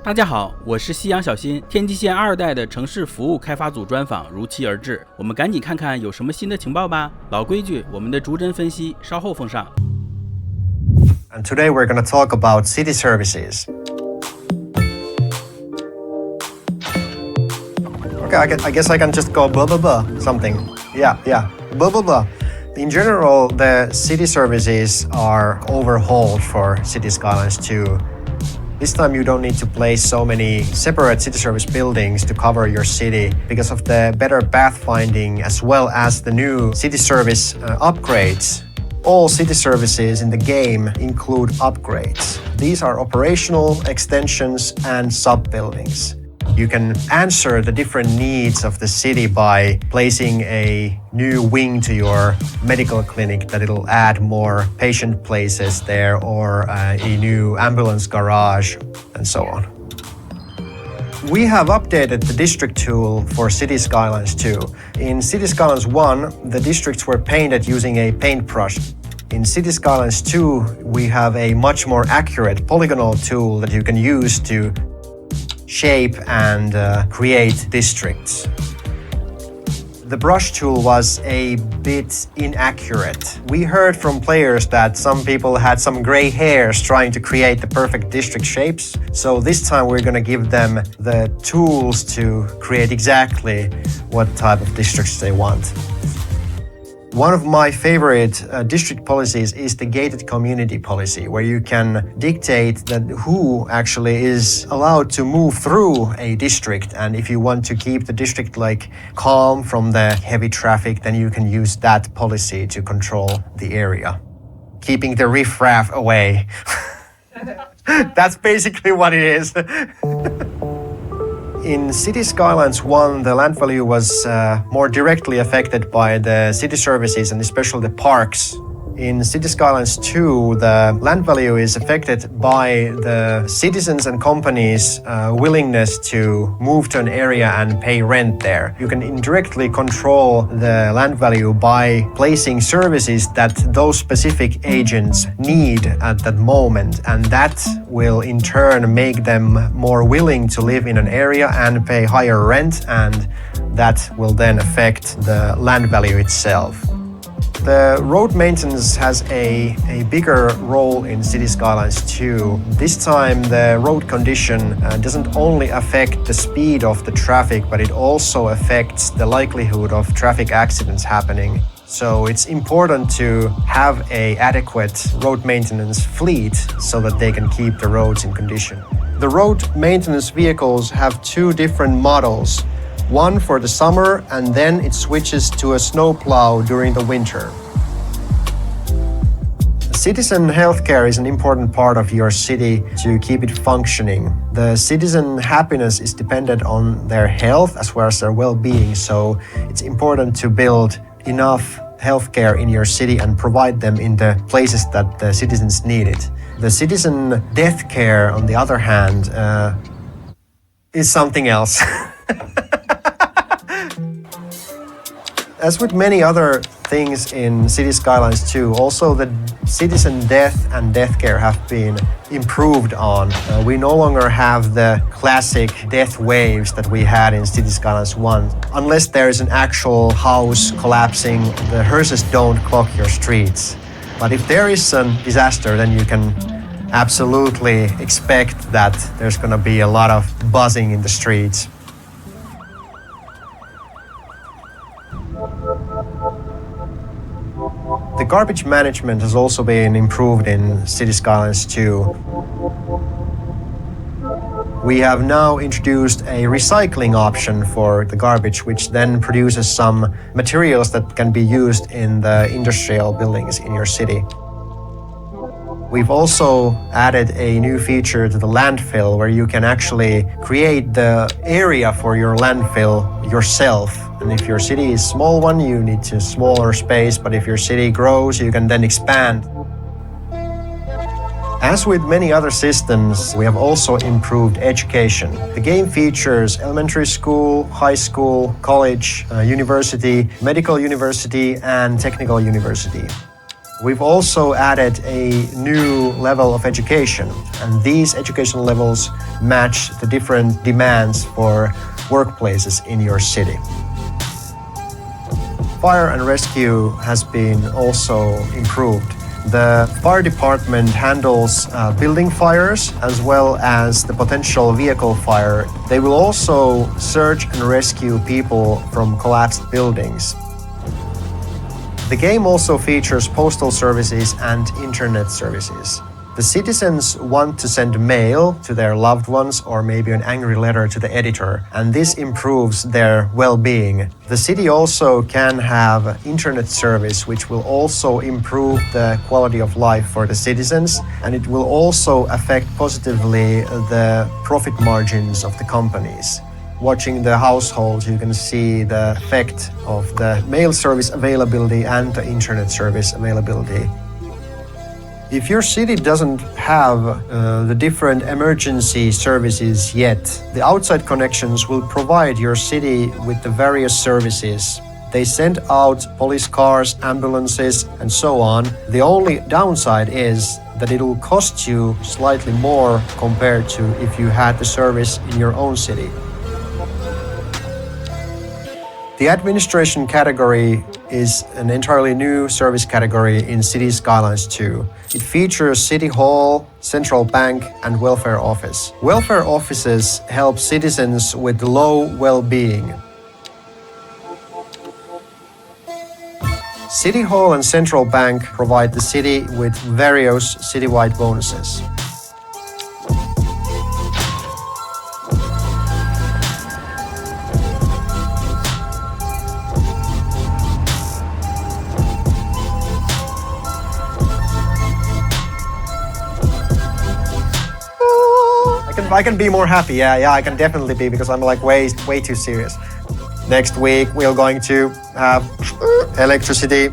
大家好，我是夕阳小新，天际线2代的城市服务开发组专访如期而至，我们赶紧看看有什么新的情报吧。老规矩，我们的逐帧分析稍后奉上。And today we're going to talk about city services. Okay, I guess I can just go blah blah blah something. Yeah, blah blah blah. In general, the city services are overhauled for Cities Skylines 2. This time you don't need to place so many separate city service buildings to cover your city because of the better pathfinding as well as the new city service upgrades. All city services in the game include upgrades. These are operational extensions and sub-buildings. You can answer the different needs of the city by placing a new wing to your medical clinic that it'll add more patient places there, or a new ambulance garage, and so on. We have updated the district tool for Cities Skylines 2. In Cities Skylines 1, the districts were painted using a paintbrush. In Cities Skylines 2, we have a much more accurate polygonal tool that you can use to shape and create districts. The brush tool was a bit inaccurate. We heard from players that some people had some gray hairs trying to create the perfect district shapes. So this time we're going to give them the tools to create exactly what type of districts they want. One of my favorite district policies is the gated community policy, where you can dictate that who actually is allowed to move through a district. And if you want to keep the district calm from the heavy traffic, then you can use that policy to control the area, keeping the riffraff away. That's basically what it is. In Cities Skylines 1, the land value was more directly affected by the city services and especially the parks. In Cities Skylines 2, the land value is affected by the citizens and companies' willingness to move to an area and pay rent there. You can indirectly control the land value by placing services that those specific agents need at that moment, and that will in turn make them more willing to live in an area and pay higher rent, and that will then affect the land value itself. The road maintenance has a bigger role in Cities Skylines 2. This time the road condition doesn't only affect the speed of the traffic, but it also affects the likelihood of traffic accidents happening. So it's important to have an adequate road maintenance fleet so that they can keep the roads in condition. The road maintenance vehicles have two different models. One for the summer, and then it switches to a snowplow during the winter. Citizen healthcare is an important part of your city to keep it functioning. The citizen happiness is dependent on their health as well as their well-being, so it's important to build enough healthcare in your city and provide them in the places that the citizens need it. The citizen death care, on the other hand, is something else. As with many other things in Cities Skylines 2, also the citizen death and death care have been improved on. We no longer have the classic death waves that we had in Cities Skylines 1. Unless there is an actual house collapsing, the hearses don't clog your streets. But if there is a disaster, then you can absolutely expect that there's going to be a lot of buzzing in the streets. The garbage management has also been improved in Cities Skylines 2. We have now introduced a recycling option for the garbage, which then produces some materials that can be used in the industrial buildings in your city. We've also added a new feature to the landfill where you can actually create the area for your landfill yourself. And if your city is a small one, you need a smaller space, but if your city grows, you can then expand. As with many other systems, we have also improved education. The game features elementary school, high school, college, university, medical university, and technical university. We've also added a new level of education, and these education levels match the different demands for workplaces in your city. Fire and rescue has been also improved. The fire department handles building fires as well as the potential vehicle fire. They will also search and rescue people from collapsed buildings. The game also features postal services and internet services. The citizens want to send mail to their loved ones or maybe an angry letter to the editor, and this improves their well-being. The city also can have internet service, which will also improve the quality of life for the citizens, and it will also affect positively the profit margins of the companies. Watching the households, you can see the effect of the mail service availability and the internet service availability. If your city doesn't have the different emergency services yet, the outside connections will provide your city with the various services. They send out police cars, ambulances, and so on. The only downside is that it will cost you slightly more compared to if you had the service in your own city. The administration category is an entirely new service category in Cities Skylines 2. It features City Hall, Central Bank, and Welfare Office. Welfare offices help citizens with low well-being. City Hall and Central Bank provide the city with various citywide bonuses. I can be more happy. Yeah, I can definitely be, because I'm like way too serious. Next week we're going to have electricity